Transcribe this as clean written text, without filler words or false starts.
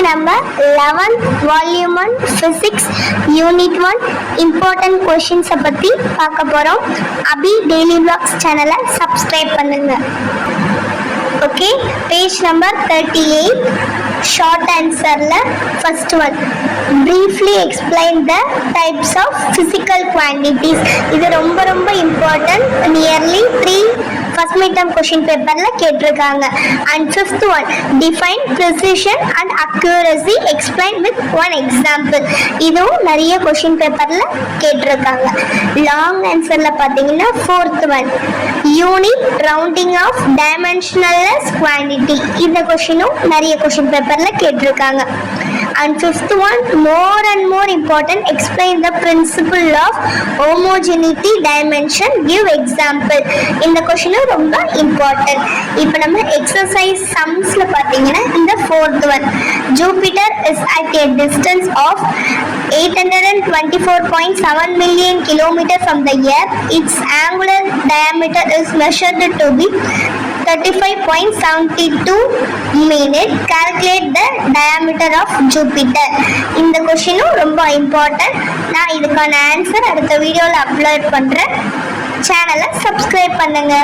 number 11th volume 1 physics unit 1 important questions பத்தி பார்க்க போறோம். அபி daily vlogs சேனலை subscribe பண்ணுங்க. Okay, page number 38 short answer la first one, briefly explain the types of physical quantities. இது ரொம்ப important, nearly 3 first midterm question paper la கேட்டிருக்காங்க. And fifth one, define precision and accuracy, explain with one example. இதுவும் நிறைய question paper la கேட்டிருக்காங்க. long answer la பாத்தீங்கன்னா fourth one, unit rounding of dimensionless quantity. இந்த கொஸ்டினும் நிறைய question பேப்பர்ல கேட்டிருக்காங்க. And fifth one, more and more important, explain the principle of homogeneity dimension, give example. இந்த கொஸ்டினும் ரொம்ப இம்பார்ட்டன்ட். இப்போ நம்ம எக்ஸசைஸ் சம்ஸ்ல பாத்தீங்கன்னா இந்த fourth one, Jupiter is at a distance of 824.7 million kilometers from the earth. Its angular diameter is measured to be 35.72 minutes. Calculate the diameter of Jupiter. இந்த கொஸ்டினும் ரொம்ப important. நான் இதுக்கான ஆன்சர் அடுத்த வீடியோல அப்லோட் பண்றேன். சேனலை சப்ஸ்கிரைப் பண்ணுங்க.